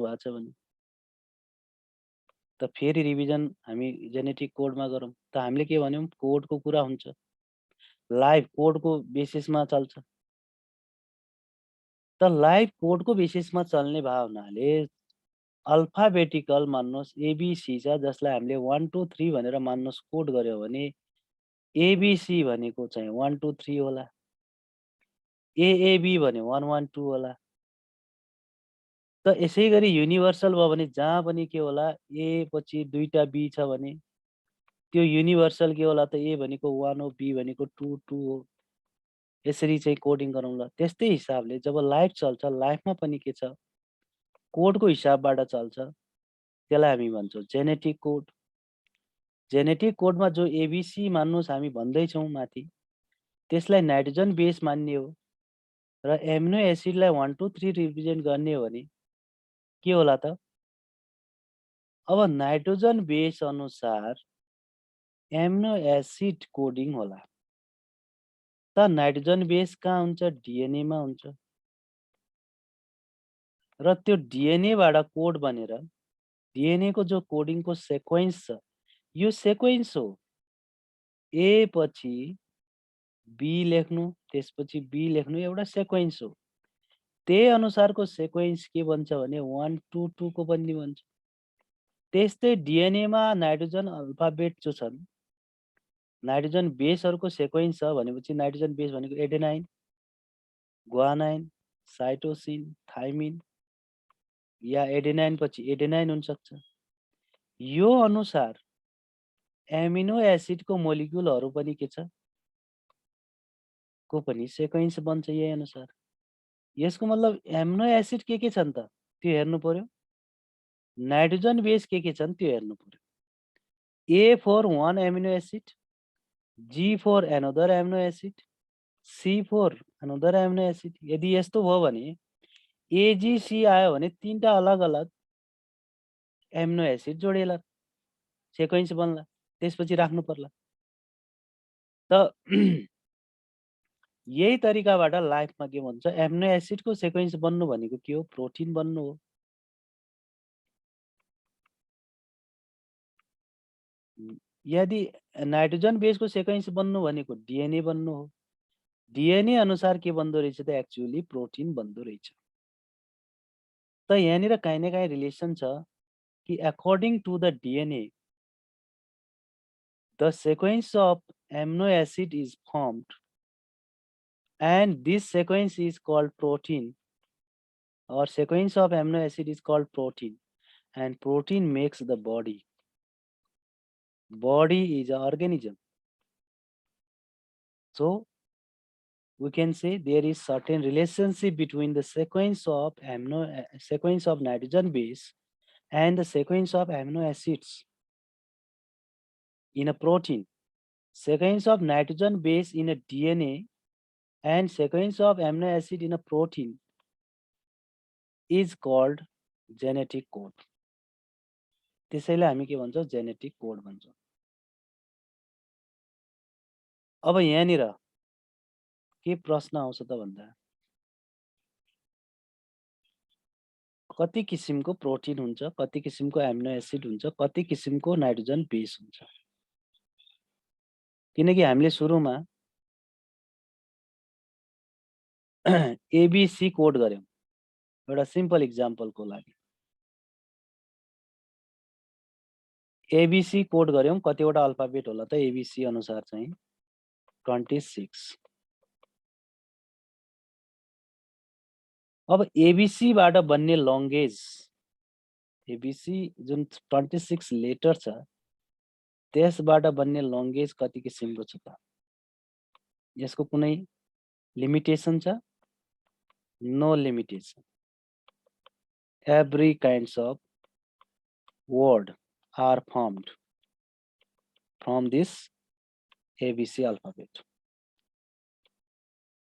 भएको छ भने त फेरि रिभिजन हामी जेनेटिक कोडमा गरौँ त हामीले के भन्यौँ कोडको कुरा हुन्छ लाइभ कोडको बेसिसमा चल्छ त लाइभ कोडको बेसिसमा चल्ने भए हुनाले अल्फाबेटिकल मान्नुहोस् एबिसी छ जसलाई हामीले 1 2 3 भनेर मान्नुहोस् कोड गर्यो भने एबिसी भनेको चाहिँ 1 2 3 होला एएबी भने 1 1 2 होला त यसै गरी युनिभर्सल भयो भने जहाँ पनि के होला ए पछि दुईटा बी छ भने त्यो युनिभर्सल के होला त ए भनेको 1 हो बी भनेको 2 2 हो यसरी चाहिँ कोडिङ गरौँला त्यस्तै हिसाबले जब लाइभ चल्छ लाइभमा पनि के छ कोडको हिसाबबाट चल्छ त्यसलाई हामी भन्छौँ जेनेटिक कोड जेनेटिक कोडमा जो एबिसी मान्नुहोस् हामी भन्दैछौँ माथि त्यसलाई नाइट्रोजन बेस मान्ने हो र एमिनो एसिडलाई 1 2 3 रिप्रेजेन्ट गर्ने हो भने के होला त अब नाइट्रोजन बेस अनुसार एमिनो एसिड कोडिङ होला त नाइट्रोजन बेस कहाँ हुन्छ डिएनएमा हुन्छ र त्यो डिएनएबाट कोड बनेर डिएनएको जो कोडिङको सेक्वेन्स छ यो सेक्वेन्स हो ए पछि बी लेख्नु त्यसपछि बी लेख्नु एउटा सेक्वेन्स हो त्यही अनुसारको सेक्वेन्स के भन्छ भने 1 2 2 को पनि भन्छ त्यस्तै डिएनएमा नाइट्रोजन अल्फाबेट जो छन् नाइट्रोजन बेसहरूको सेक्वेन्स छ भनेपछि नाइट्रोजन बेस भनेको एडेनाइन ग्वानाइन साइटोसिन थाइमिन या एडेनाइन पछि एडेनाइन हुन सक्छ यो अनुसार एमिनो एसिडको मोलिक्युलहरू पनि के छ को पनि सेक्वेन्स बन्छ यही अनुसार यसको मतलब एमिनो एसिड के छन् त त्यो हेर्नु पर्यो नाइट्रोजन बेस के छन् त्यो हेर्नु पर्यो A for one amino acid G for another amino acid C for another amino acid यदि यस्तो भयो भने एजीसी आयो भने तीनटा अलग अलग एमिनो एसिड जोडिएला सेक्वेन्स बन्ला त्यसपछि राख्नु पर्ला त यही तरिकाबाट लाइफमा के भन्छ एमिनो एसिडको सेक्वेन्स बन्नु भनेको के हो प्रोटिन बन्नु हो यदि नाइट्रोजन बेसको सेक्वेन्स बन्नु भनेको डिएनए बन्नु हो डिएनए अनुसार के बन्दो रहेछ त एक्चुअली प्रोटिन बन्दो रहेछ त यहाँनिर काहीँ न काहीँ रिलेसन छ कि according to the DNA the sequence of amino acid is formed and this sequence is called protein or sequence of amino acid is called protein and protein makes the body is an organism so we can say there is certain relationship between the sequence of nitrogen base and the sequence of amino acids in a protein sequence of nitrogen base in a DNA and sequence of amino acid in a protein is called genetic code त्यसैले हामी के भन्छौं genetic code भन्छौं अब यहाँनिर के प्रश्न आउँछ त भन्दा कति किसिमको प्रोटिन हुन्छ कति किसिमको एमिनो एसिड हुन्छ कति किसिमको नाइट्रोजन बेस हुन्छ किनकि हामीले सुरुमा एबीसी कोड गर्यौं एउटा सिम्पल एक्जाम्पलको लागि एबीसी कोड गर्यौं कतिवटा अल्फाबेट होला त एबीसी अनुसार चाहिँ 26 अब एबीसी बाट बन्ने लङ्गेज एबीसी जुन 26 लेटर छ त्यसबाट बन्ने लङ्गेज कति किसिमको छ त यसको कुनै लिमिटेसन छ no limitation every kinds of word are formed from this ABC alphabet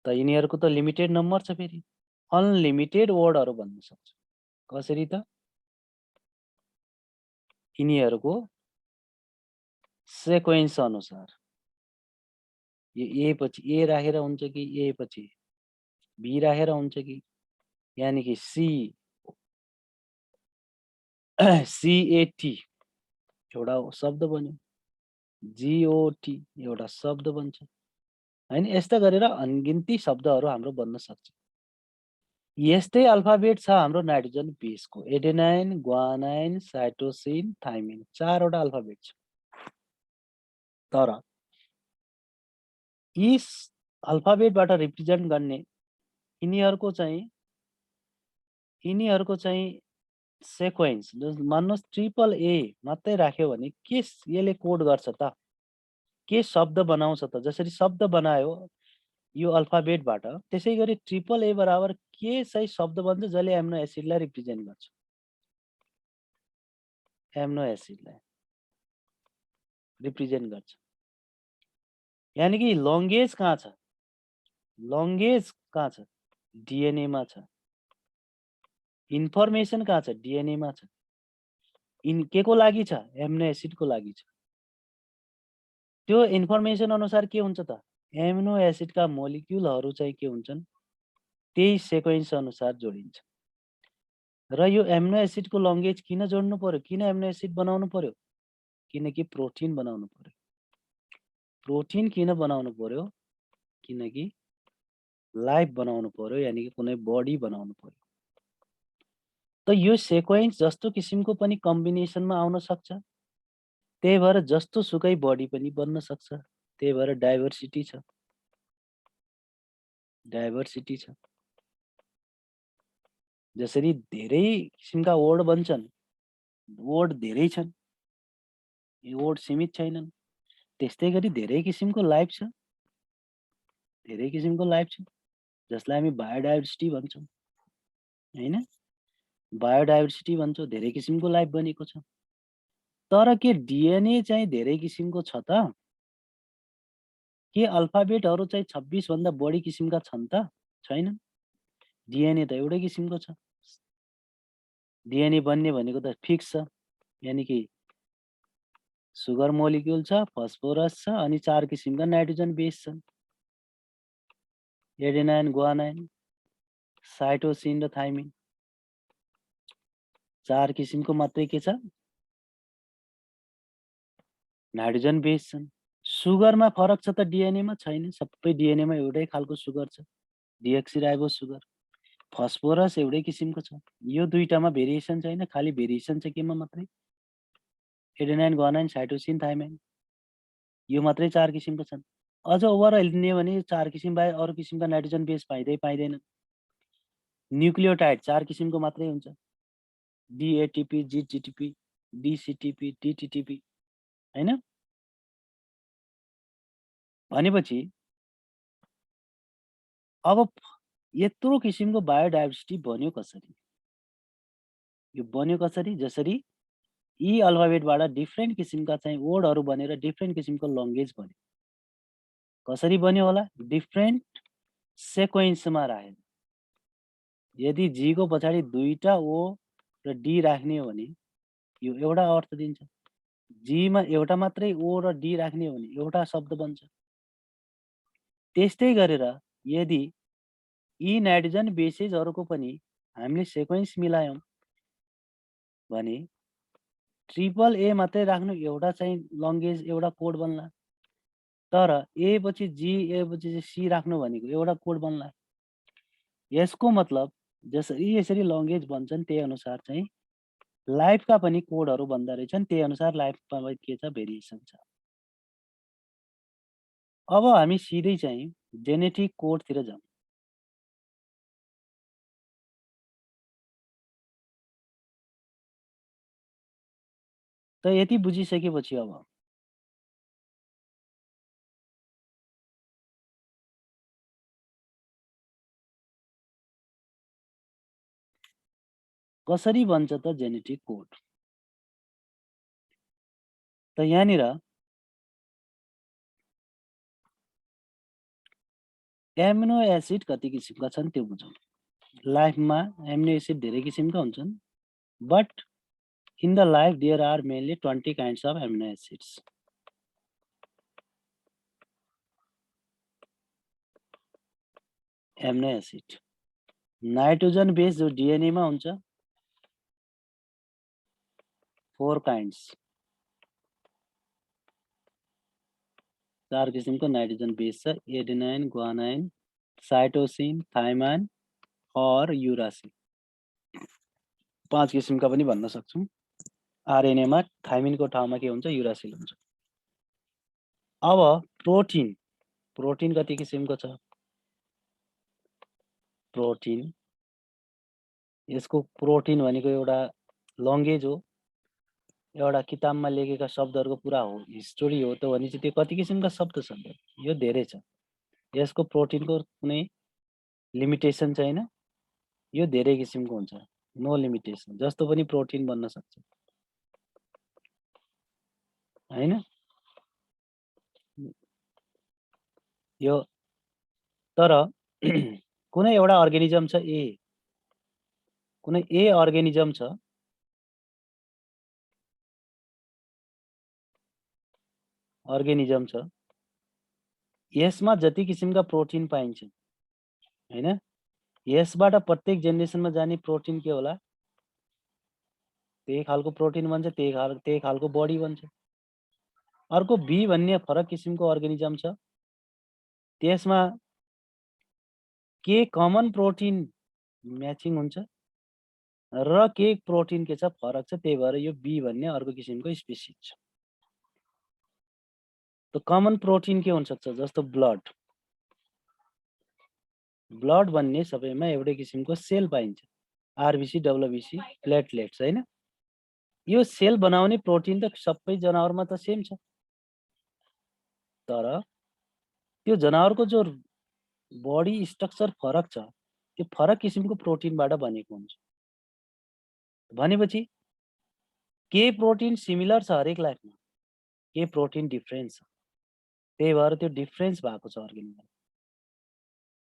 त यिनीहरुको त लिमिटेड नम्बर छ फेरि अनलिमिटेड वर्डहरु भन्न सक्छ कसरी त यिनीहरुको सेक्वेन्स अनुसार यो ए पछि ए राखेर हुन्छ कि ए पछि बी राखेर हुन्छ कि यानी कि सी CAT एउटा शब्द बन्यो, GOT एउटा शब्द बन्छ हैन। यस्ता गरेर अनगिन्ती शब्दहरू हाम्रो बन्न सक्छ। यस्तै अल्फाबेट छ हाम्रो नाइट्रोजन बेसको, एडेनाइन, ग्वानाइन, साइटोसिन, थाइमिन, 4 वटा अल्फाबेट छ। तर यी अल्फाबेटबाट रिप्रेजेन्ट गर्ने यिनीहरूको चाहिँ सेक्वेन्स मान्नुहोस् ट्रिपल ए मात्रै राख्यो भने के यसले कोड गर्छ त, के शब्द बनाउँछ त? जसरी शब्द बनायो यो अल्फाबेटबाट, त्यसै गरी ट्रिपल ए बराबर के चाहिँ शब्द बन्छ जसले एमिनो एसिडलाई रिप्रेजेन्ट गर्छ, एमिनो एसिडलाई रिप्रेजेन्ट गर्छ। यानी कि लङ्गेज कहाँ छ? लङ्गेज कहाँ छ? डिएनए मा छ। इन्फर्मेसन कहाँ छ? डिएनए मा छ। के को लागि छ? एमिनो एसिडको लागि छ। त्यो इन्फर्मेसन अनुसार के हुन्छ त? एमिनो एसिडका मोलिक्युलहरू चाहिँ के हुन्छन्? त्यही सेक्वेन्स अनुसार जोडिन्छ। र यो एमिनो एसिडको लङ्गेज किन जोड्नु पर्यो? किन एमिनो एसिड बनाउनु पर्यो? किनकि प्रोटिन बनाउनु पर्यो। प्रोटिन किन बनाउनु पर्यो? किनकि लाइफ बनाउनु पर्यो, यानी कि कुनै बडी बनाउनु पर्यो। त यो सेक्वेन्स जस्तो किसिमको पनि कम्बिनेसनमा आउन सक्छ, त्यही भएर जस्तो सुकै बडी पनि बन्न सक्छ। त्यही भएर डाइभर्सिटी छ, डाइभर्सिटी छ। जसरी धेरै किसिमका वर्ड बन्छन्, वर्ड धेरै छन्, यो वर्ड सीमित छैनन्, त्यस्तै गरी धेरै किसिमको लाइफ छ, धेरै किसिमको लाइफ छ, जसलाई हामी बायोडाइभर्सिटी भन्छौँ हैन। बायोडाइभर्सिटी भन्छौँ, धेरै किसिमको लाइफ बनेको छ। तर के डिएनए चाहिँ धेरै किसिमको छ त? के अल्फाबेटहरू चाहिँ 26 भन्दा बढी किसिमका छन् त? छैनन्। डिएनए त एउटै किसिमको छ। डिएनए बन्ने भनेको त फिक्स छ, यानी कि सुगर मोलिक्युल छ, फस्फोरस छ, अनि 4 किसिमका नाइट्रोजन बेस छन्, एडेनाइन, ग्वानाइन, साइटोसिन र थाइमिन। 4 किसिमको मात्रै के छ? नाइट्रोजन बेस छन्। सुगरमा फरक छ त डिएनएमा? छैन, सबै डिएनएमा एउटै खालको सुगर छ, डिअक्सिराइबोस सुगर। फस्फोरस एउटै किसिमको छ। यो दुईटामा भेरिएसन छैन, खाली भेरिएसन छ केमा मात्रै? एडेनाइन, ग्वानाइन, साइटोसिन, थाइमिन, यो मात्रै 4 किसिमको छन्। अझ ओभरअल लिने भने 4 किसिम बाहेक अरू किसिमका नाइट्रोजन बेस पाइँदैन। न्युक्लियोटाइड 4 किसिमको मात्रै हुन्छ, डीएटीपी, जीटीपी, डीसीटीपी, डीटीटीपी हैन। भनेपछि अब यत्रो किसिमको बायोडाइभर्सिटी बन्यो कसरी? यो बन्यो कसरी? जसरी यी अल्फाबेटबाट डिफ्रेन्ट किसिमका चाहिँ वर्डहरू बनेर डिफ्रेन्ट किसिमको लङ्गेज बन्यो। कसरी बन्यो होला? डिफ्रेन्ट सेक्वेन्समा राखेर। यदि जी को पछाडि 2टा ओ र डी राख्ने हो भने यो एउटा अर्थ दिन्छ। जी मा एउटा मात्रै ओ र डी राख्ने हो भने एउटा शब्द बन्छ। त्यस्तै गरेर यदि यी नाइट्रोजन बेसेसहरूको पनि हामीले सेक्वेन्स मिलायौँ भने ट्रिपल ए मात्रै राख्नु, एउटा चाहिँ लङ्गेज, एउटा कोड बन्ला। तर ए पछि जी, ए पछि सी राख्नु भनेको एउटा कोड बन्ला। यसको मतलब जसरी यसरी लङ्गेज बन्छन् त्यही अनुसार चाहिँ लाइफका पनि कोडहरू बन्दा रहेछन्, त्यही अनुसार लाइफमा के छ? भेरिएसन छ। अब हामी सिधै चाहिँ जेनेटिक कोडतिर जाउँ। त यति बुझिसकेपछि अब कसरी बन्छ त जेनेटिक कोड? त यहाँनिर एमिनो एसिड कति किसिमका छन् त्यो बुझौँ। लाइफमा एमिनो एसिड धेरै किसिमका हुन्छन्, but in the life there are mainly 20 kinds of amino acids. Amino acid nitrogen base जो डिएनए मा हुन्छ, 4 काइन्ड्स, 4 किसिमको नाइट्रोजन बेस छ, एडेनाइन, ग्वानाइन, साइटोसिन, थाइमाइन और युरासिल। 5 किसिमका पनि भन्न सक्छौं। आरएनएमा थाइमिनको ठाउँमा के हुन्छ, युरासिल हुन्छ। अब प्रोटिन, प्रोटिन कति किसिमको छ? प्रोटिन, यसको प्रोटिन भनेको एउटा लङ्गेज हो, एउटा किताबमा लेखेका शब्दहरूको पुरा हो हिस्टोरी हो त भने चाहिँ त्यो कति किसिमका शब्द छन् त? यो धेरै छ। यसको प्रोटिनको कुनै लिमिटेसन छैन, यो धेरै किसिमको हुन्छ, नो लिमिटेसन, जस्तो पनि प्रोटिन बन्न सक्छ, हैन? यो तर कुनै एउटा अर्गानिजम छ ए, कुनै ए अर्गानिजम छ, यसमा जति किसिमका प्रोटिन पाइन्छ, हैन? यसबाट प्रत्येक जेनेरेसनमा जाने प्रोटिन के होला? त्यही खालको प्रोटिन बन्छ, त्यही खालको बडी बन्छ। अर्को बी भन्ने फरक किसिमको अर्गानिजम छ, त्यसमा के कमन प्रोटिन म्याचिङ हुन्छ र के प्रोटिन के छ फरक छ, त्यही भएर यो बी भन्ने अर्को किसिमको स्पेसिस छ। त कमन प्रोटिन के हुन सक्छ? जस्तो ब्लड, ब्लड भन्ने सबैमा एउटै किसिमको सेल पाइन्छ, आरबिसी, डब्ल्युबिसी, प्लेटलेट्स, हैन? यो सेल बनाउने प्रोटिन त सबै जनावरमा त सेम छ, तर त्यो जनावरको जो बडी स्ट्रक्चर फरक छ, त्यो फरक किसिमको प्रोटिनबाट बनेको हुन्छ। भनेपछि के प्रोटिन सिमिलर छ हरेक लाइफमा, के प्रोटिन डिफरेन्ट छ, त्यही भएर त्यो डिफरेन्स भएको छ अर्गानिजम,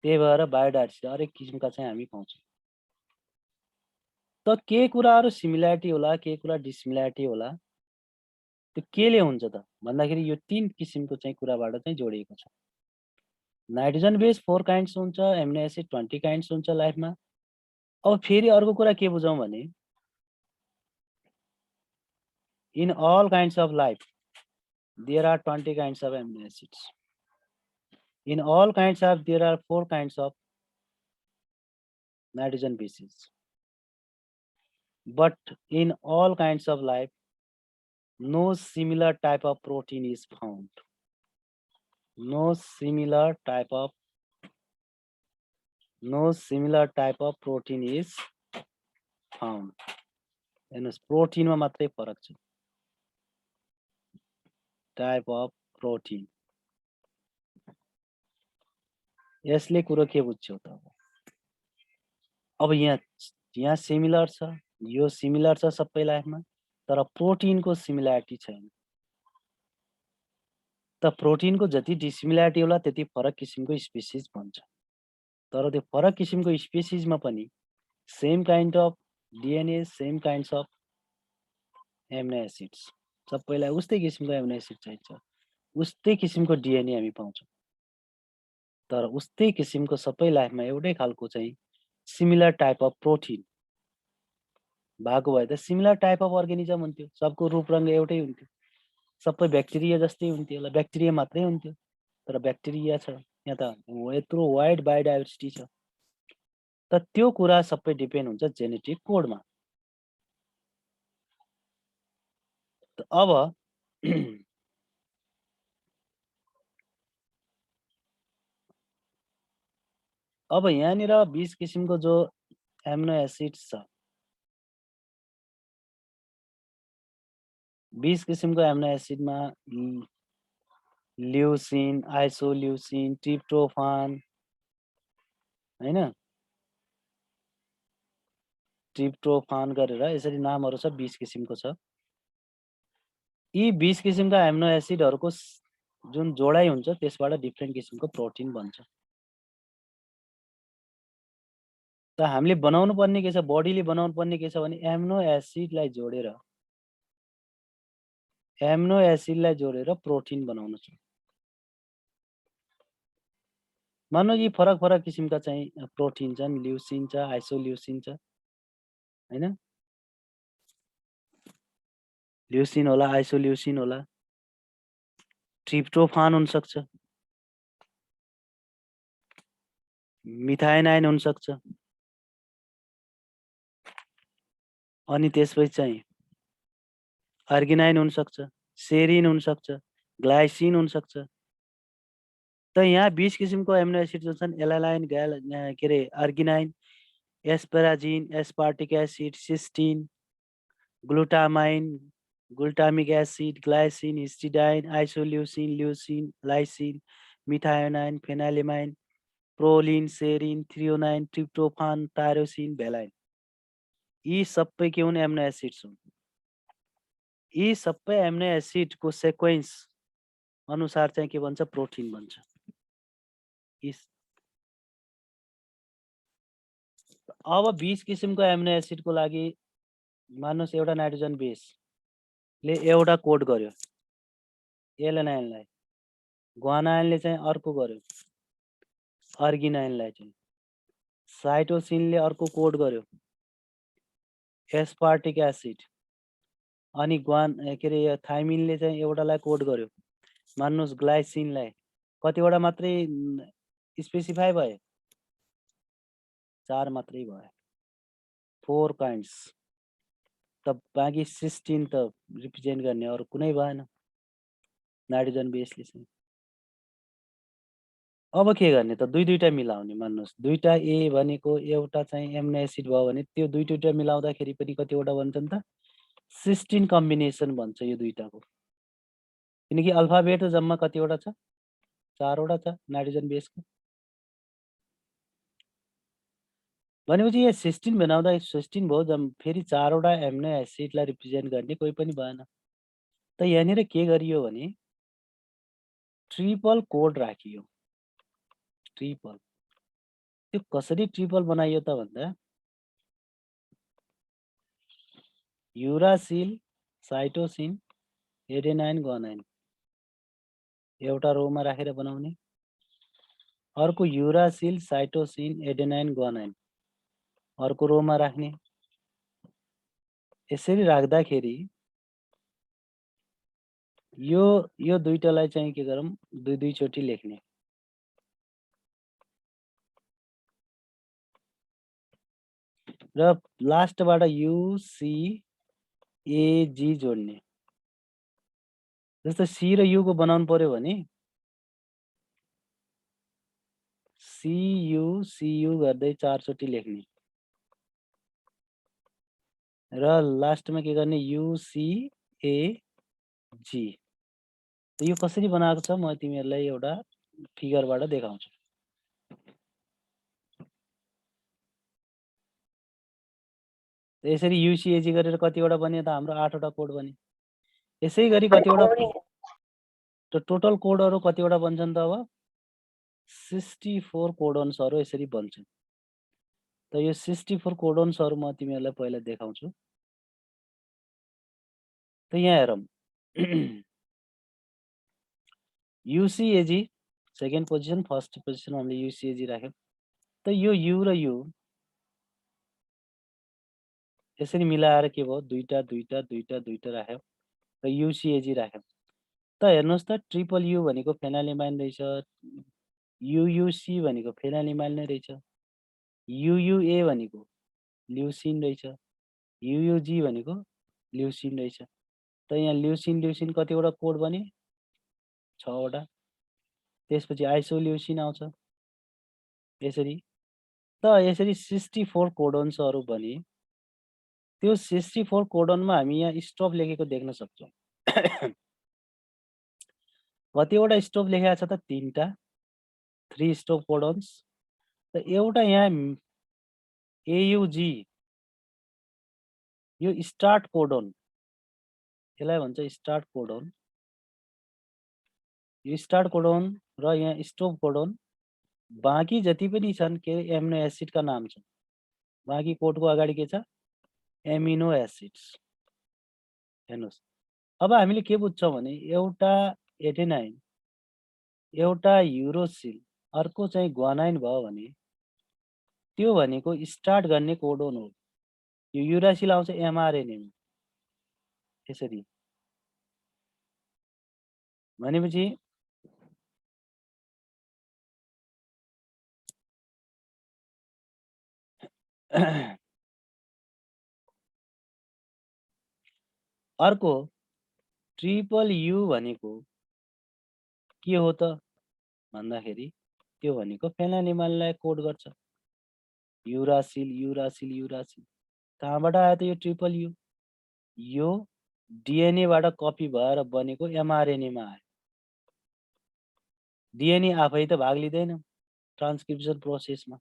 त्यही भएर बायोडाइभर्सिटी हरेक किसिमका चाहिँ हामी पाउँछौँ। त के कुराहरू सिमिल्यारिटी होला, के कुरा डिसिमिल्यारिटी होला, त्यो केले हुन्छ त भन्दाखेरि यो 3 किसिमको चाहिँ कुराबाट चाहिँ जोडिएको छ। नाइट्रोजन बेस 4 काइन्ड्स हुन्छ, एमिनो एसिड 20 काइन्ड्स हुन्छ लाइफमा। अब फेरि अर्को कुरा के बुझौँ भने in all kinds of life there are 20 kinds of amino acids. In all kinds of there are 4 kinds of nitrogen bases. But in all kinds of life no similar type of protein is found. No similar type of protein is found. हेर्नुस् प्रोटिनमा मात्रै फरक छ, type of protein. यसले कुरो के बुझ्छौ त? अब यहाँ सिमिलर छ, यो सिमिलर छ सबै लाइफमा, तर प्रोटिनको सिमिल्यारिटी छैन। त प्रोटिनको जति डिसिमिल्यारिटी होला त्यति फरक किसिमको स्पेसिस बन्छ, तर त्यो फरक किसिमको स्पेसिसमा पनि same kind of DNA, same kinds of amino acids, सबैलाई उस्तै किसिमको एमिनो एसिड चाहिन्छ, उस्तै किसिमको डिएनए हामी पाउँछौँ, तर उस्तै किसिमको सबै लाइफमा एउटै खालको चाहिँ सिमिलर टाइप अफ प्रोटिन भएको भए त सिमिलर टाइप अफ अर्गानिजम हुन्थ्यो, सबको रूप रङ्ग एउटै हुन्थ्यो, सबै ब्याक्टेरिया जस्तै हुन्थ्यो होला, ब्याक्टेरिया मात्रै हुन्थ्यो, तर ब्याक्टेरिया छ यहाँ त यत्रो वाइड बायोडाइभर्सिटी छ। त त्यो कुरा सबै डिपेन्ड हुन्छ जेनेटिक कोडमा। त अब अब यहाँनिर 20 किसिमको जो एमिनो एसिड्स छ, 20 किसिमको एमिनो एसिडमा ल्युसिन, आइसोल्युसिन, ट्रिप्टोफान, हैन, ट्रिप्टोफान गरेर यसरी नामहरू छ, 20 किसिमको छ। यी 20 किसिमका एमिनो एसिडहरूको जुन जोडाइ हुन्छ त्यसबाट डिफ्रेन्ट किसिमको प्रोटिन बन्छ। त हामीले बनाउनु पर्ने के छ, बडीले बनाउनु पर्ने के छ भने एमिनो एसिडलाई जोडेर प्रोटिन बनाउनु छ। मानौ यी फरक फरक किसिमका चाहिँ प्रोटिन छन्, ल्युसिन छ, आइसोल्युसिन छ, हैन? ल्युसिन होला, आइसोल्युसिन होला, ट्रिप्टोफान हुन सक्छ, मिथाइनाइन हुन सक्छ, अनि त्यसपछि चाहिँ अर्गिनाइन हुन सक्छ, सेरिन हुन सक्छ, ग्लाइसिन हुन सक्छ। त यहाँ 20 किसिमको एमिनो एसिड जो छन् एलालाइन, के अरे arginine, asparagine, aspartic acid, cysteine, glutamine, glutamic acid, glycine, histidine, isoleucine, leucine, lysine, methionine, phenylalanine, proline, serine, threonine, tryptophan, tyrosine, valine, यी सबै के हुन्? एमिनो एसिड्स हुन्। यी सबै एमिनो एसिडको सेक्वेन्स अनुसार चाहिँ के भन्छ? प्रोटिन भन्छ। अब 20 किसिमको एमिनो एसिडको लागि मान्नुहोस् एउटा नाइट्रोजन बेसले एउटा कोड गर्यो एलेनाइनलाई, ग्वानाइनले चाहिँ अर्को गर्यो अर्गिनाइनलाई चाहिँ, साइटोसिनले अर्को कोड गर्यो एस्पार्टिक एसिड, अनि के अरे थाइमिनले चाहिँ एउटालाई कोड गर्यो मान्नुहोस् ग्लाइसिनलाई। कतिवटा मात्रै स्पेसिफाई भए? 4 मात्रै भयो, 4 काइन्ड्स। त बाँकी सिस्टिन त रिप्रेजेन्ट गर्ने अरू कुनै भएन नाइट्रोजन बेसले चाहिँ। अब के गर्ने त? दुईटा मिलाउने। मान्नुहोस् दुईटा ए भनेको एउटा चाहिँ एमिनो एसिड भयो भने त्यो दुईटा मिलाउँदाखेरि पनि कतिवटा बन्छन् त? सिस्टिन कम्बिनेसन भन्छ यो दुईटाको। किनकि अल्फाबेट जम्मा कतिवटा छ? 4 वटा छ नाइट्रोजन बेसको। भनेपछि यहाँ सिस्टिन बनाउँदा सिस्टिन भयो फेरि 4 वटा एमिनो एसिडलाई रिप्रेजेन्ट गर्ने कोही पनि भएन। त यहाँनिर के गरियो भने ट्रिपल कोड राखियो। ट्रिपल, त्यो कसरी ट्रिपल बनाइयो त भन्दा युरासिल, साइटोसिन, एडेनाइन, ग्वानाइन एउटा रोमा राखेर बनाउने, अर्को युरासिल, साइटोसिन, एडेनाइन, ग्वानाइन अर्को रोमा राख्ने। यसरी राख्दाखेरि यो दुईटालाई चाहिँ के गरौँ? दुई चोटि लेख्ने। र लास्टबाट युसिएजी जोड्ने। जस्तो सी र युको बनाउनु पर्यो भने सियु गर्दै 4 चोटि लेख्ने र लास्टमा के गर्ने? युसिएजी। यो कसरी बनाएको छ म तिमीहरूलाई एउटा फिगरबाट देखाउँछु। यसरी युसिएजी गरेर कतिवटा बन्यो त? हाम्रो 8 वटा कोड बन्यो। यसै गरी कतिवटा टोटल कोडहरू कतिवटा बन्छन् त? अब 64 कोडन्सहरू यसरी बन्छन्। त यो 64 कोडन्सहरू म तिमीहरूलाई पहिला देखाउँछु। त यहाँ हेरौँ युसिएजी सेकेन्ड पोजिसन, फर्स्ट पोजिसन हामीले युसिएजी राख्यौँ। त यो यु र यु यसरी मिलाएर के भयो? दुईटा राख्यौँ र युसिएजी राख्यौँ। त हेर्नुहोस् त ट्रिपल यु भनेको फेनाइलेमाइन रहेछ, युयुसी भनेको फेनाइलेमाइन नै रहेछ, युयुए भनेको ल्युसिन रहेछ, युयुजी भनेको ल्युसिन रहेछ। त यहाँ ल्युसिन कतिवटा कोड बने? 6 वटा। त्यसपछि आइसोल्युसिन आउँछ यसरी। त यसरी 64 कोडन्सहरू बने। त्यो 64 कोडनमा हामी यहाँ स्टप लेखेको देख्न सक्छौँ। कतिवटा स्टप लेखेको छ त? 3टा, 3 स्टप कोडन्स। त एउटा यहाँ एयुजी, यो स्टार्ट कोडन, यसलाई भन्छ स्टार्ट कोडन। यो स्टार्ट कोडन र यहाँ स्टप कोडन, बाँकी जति पनि छन् के एमिनो एसिडका नाम छन्। बाँकी कोडको अगाडि के छ? Amino acids. हेर्नुहोस् अब हामीले के बुझ्छौँ भने एउटा एडेनाइन, एउटा युरोसिल, अर्को चाहिँ ग्वानाइन भयो भने त्यो भनेको स्टार्ट गर्ने कोडोन हो। यो युरासिल आउँछ एमआरएनएमा यसरी, भनेपछि अर्को ट्रिपल यु भनेको के हो त भन्दाखेरि त्यो भनेको फेनाइलेमाइनलाई कोड गर्छ। युरासिल युरासिल युरासिल कहाँबाट आयो त यो ट्रिपल यु? यो डिएनएबाट कपी भएर बनेको एमआरएनएमा आयो। डिएनए आफै त भाग लिँदैन ट्रान्सक्रिप्सन प्रोसेसमा,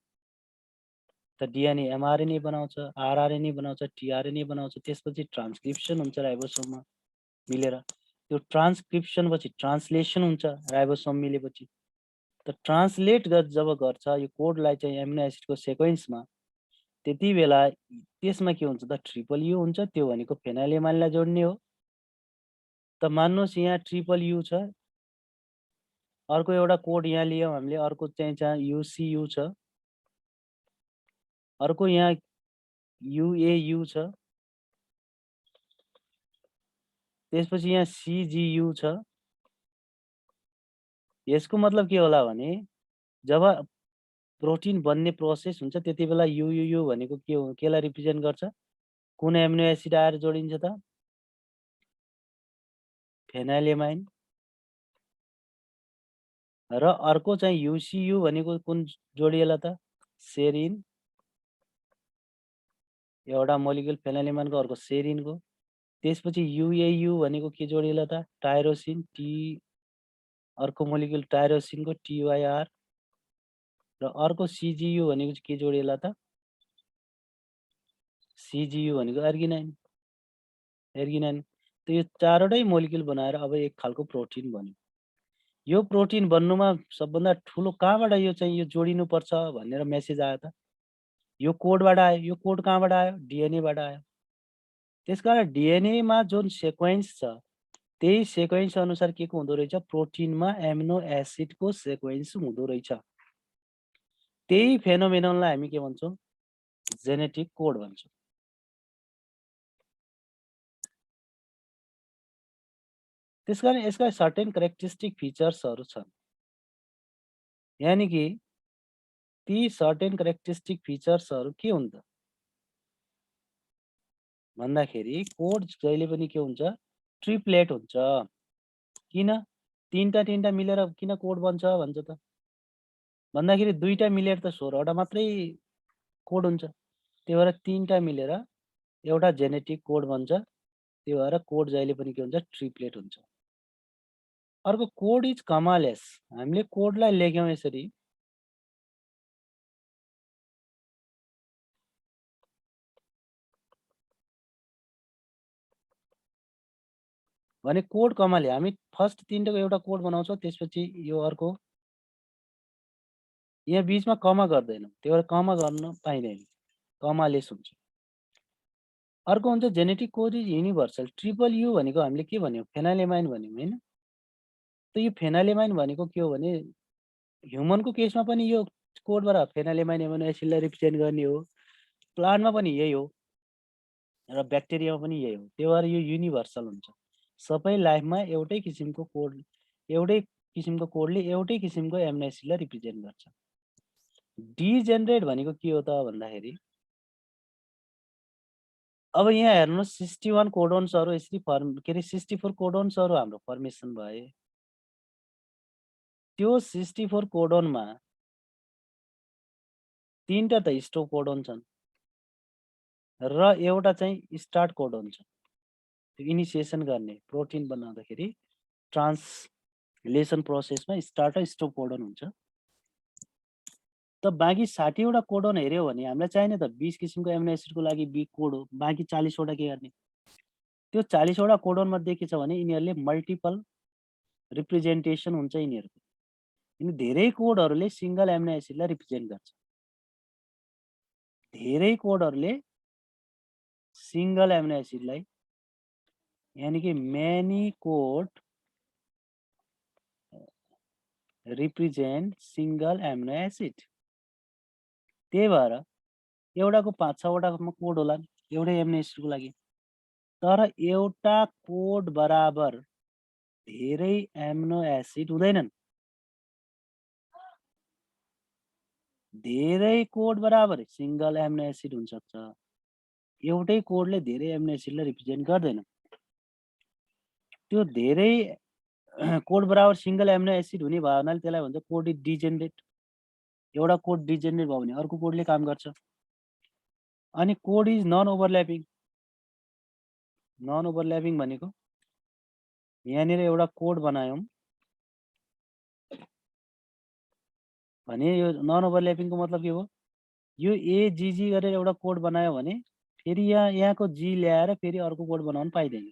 त डिएनए एमआरएनए बनाउँछ, आरआरएनए बनाउँछ, टिआरएनए बनाउँछ, त्यसपछि ट्रान्सक्रिप्सन हुन्छ राइबोसोममा मिलेर। त्यो ट्रान्सक्रिप्सन पछि ट्रान्सलेसन हुन्छ राइबोसोम मिलेपछि। त ट्रान्सलेट जब गर्छ यो कोडलाई चाहिँ एमिनो एसिडको सिक्वेन्समा, त्यति बेला त्यसमा के हुन्छ त ट्रिपल यु हुन्छ, त्यो भनेको फेनाइलेमाइनलाई जोड्ने हो। त मान्नुहोस् यहाँ ट्रिपल यु छ, अर्को एउटा कोड यहाँ लियौँ हामीले, अर्को चाहिँ युसियु छ, अर्को यहाँ युएयु छ, त्यसपछि यहाँ सिजियु छ। यसको मतलब के होला भने जब प्रोटिन बन्ने प्रोसेस हुन्छ त्यति बेला युयुयु भनेको के हो, केलाई रिप्रेजेन्ट गर्छ? कुन एमिनो एसिड आएर जोडिन्छ त? फेनाइलेमाइन। र अर्को चाहिँ युसियु भनेको कुन जोडिएला त? सेरिन। एउटा मोलिक्युल फेनाइलेमाइनको, अर्को सेरिनको। त्यसपछि युएयु भनेको के जोडिएला त? टाइरोसिन, टी अर्को मोलिक्युल टाइरोसिनको टिवाइआर। र अर्को सिजियु भनेको के जोडिएला त? सिजियु भनेको अर्गिनाइन। एर्गिनाइन। त यो चारवटै मोलिक्युल बनाएर अब एक खालको प्रोटिन बन्यो। यो प्रोटिन बन्नुमा सबभन्दा ठुलो कहाँबाट यो चाहिँ यो जोडिनुपर्छ भनेर मेसेज आयो त? यो कोडबाट आयो। यो कोड कहाँबाट आयो? डिएनएबाट आयो। त्यसकारण डिएनएमा जुन सिक्वेन्स छ त्यही सिक्वेन्स अनुसार के को हुँदो रहेछ? प्रोटिनमा एमिनो एसिडको सिक्वेन्स हुँदो रहेछ। त्यही फेनोमेननलाई हामी के भन्छौँ? जेनेटिक कोड भन्छौँ। त्यसकारण यसका सर्टेन क्यारेक्टरिस्टिक फिचर्सहरू छन्। यानि कि ती सर्टेन क्यारेक्टरिस्टिक फिचर्सहरू के हुन् त भन्दाखेरि कोड जहिले पनि के हुन्छ? ट्रिप्लेट हुन्छ। किन? तीनटा मिलेर किन कोड बन्छ भन्छ त भन्दाखेरि दुईटा मिलेर त 16वटा मात्रै कोड हुन्छ। त्यही भएर तीनटा मिलेर एउटा जेनेटिक कोड बन्छ। त्यही भएर कोड जहिले पनि के हुन्छ? ट्रिप्लेट हुन्छ। अर्को कोड इज कमालेस। हामीले कोडलाई लेख्यौँ यसरी, भने कोड कमाले। हामी फर्स्ट तीनटाको एउटा कोड बनाउँछौँ, त्यसपछि यो अर्को, यहाँ बीचमा कमा गर्दैनौँ, त्यही भएर कमा गर्न पाइँदैन, कमालेस हुन्छ। अर्को हुन्छ genetic code is universal. Triple you भनेको हामीले के भन्यौँ? फेनाइलेमाइन भन्यौँ होइन? त यो फेनाइलेमाइन भनेको के हो भने ह्युमनको केसमा पनि यो कोडबाट फेनाइलेमाइन एमिनो एसिडलाई रिप्रेजेन्ट गर्ने हो, प्लान्टमा पनि यही हो, र ब्याक्टेरियामा पनि यही हो। त्यही भएर यो युनिभर्सल हुन्छ। सबै लाइफमा एउटै किसिमको कोडले एउटै किसिमको एमिनो एसिडलाई रिप्रेजेन्ट गर्छ। डिजेनरेट भनेको के हो त भन्दाखेरि अब यहाँ हेर्नुहोस् 61 कोडोन्सहरू यसरी के अरे 64 कोडोन्सहरू हाम्रो फर्मेसन भए। त्यो 64 कोडोनमा तीनटा त स्टप कोडोन छन् र एउटा चाहिँ स्टार्ट कोडोन छ, त्यो इनिसिएसन गर्ने प्रोटिन बनाउँदाखेरि ट्रान्सलेसन प्रोसेसमा स्टार्ट र स्टप कोडोन हुन्छ। त बाँकी 60वटा कोडोन हेऱ्यो भने हामीलाई चाहिने त 20 किसिमको एमिनो एसिडको लागि बी कोड हो, बाँकी 40वटा के गर्ने? त्यो 40वटा कोडोन मध्ये के छ भने यिनीहरूले मल्टिपल रिप्रेजेन्टेसन हुन्छ यिनीहरूको। यिनी धेरै कोडहरूले सिंगल एमिनो एसिडलाई रिप्रेजेन्ट गर्छ। धेरै कोडहरूले सिंगल एमिनो एसिडलाई, यानी कि many code represent single amino acid. त्यही भएर एउटाको 5-6वटा कोड होला एउटै एमिनो एसिडको लागि, तर एउटा कोड बराबर धेरै एमिनो एसिड हुँदैनन्। धेरै कोड बराबर सिंगल एमिनो एसिड हुन सक्छ। एउटै कोडले धेरै एमिनो एसिडलाई रिप्रेजेन्ट गर्दैन। त्यो धेरै कोड बराबर सिंगल एमिनो एसिड हुने भयो हुनाले त्यसलाई भन्छ कोड इज डिजेनरेट। एउटा कोड डिजेनरेट भयो भने अर्को कोडले काम गर्छ। अनि code is non overlapping. Non overlapping भनेको यहाँनिर एउटा कोड बनायौँ भने यो नन ओभरल्यापिङको मतलब के हो? यो एजीजी गरेर एउटा कोड बनायो भने फेरि यहाँको जी ल्याएर फेरि अर्को कोड बनाउन पाइँदैन।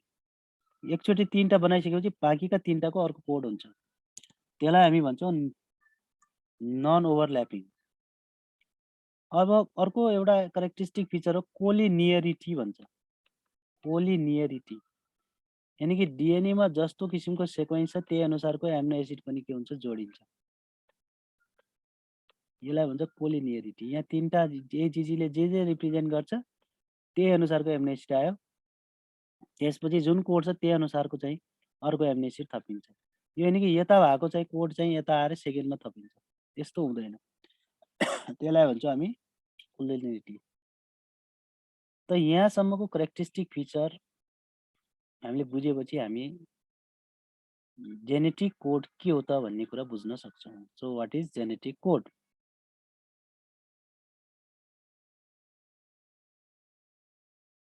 एकचोटि 3टा बनाइसकेपछि बाँकीका 3टाको अर्को कोड हुन्छ। त्यसलाई हामी भन्छौँ नन ओभरल्यापिङ। अब अर्को एउटा क्यारेक्टरिस्टिक फिचर हो कोलिनियरिटी भन्छ। कोलिनियरिटी यानी कि डिएनएमा जस्तो किसिमको सेक्वेन्स छ त्यही अनुसारको एमिनो एसिड पनि के हुन्छ जोडिन्छ। यसलाई भन्छ कोलिनियरिटी। यहाँ 3टा एजीजीले जे रिप्रेजेन्ट गर्छ त्यही अनुसारको एमिनो एसिड आयो। त्यसपछि जुन कोड छ त्यही अनुसारको चाहिँ अर्को एमिनो एसिड थपिन्छ। यो यानी कि यता भएको चाहिँ कोड चाहिँ यता आएर सेकेन्डमा थपिन्छ। त्यस्तो हुँदैन। त्यसलाई भन्छौँ हामी कोलिनियरिटी। त यहाँसम्मको क्यारेक्टरिस्टिक फिचर हामीले बुझेपछि हामी जेनेटिक कोड के हो त भन्ने कुरा बुझ्न सक्छौँ। So what is genetic code?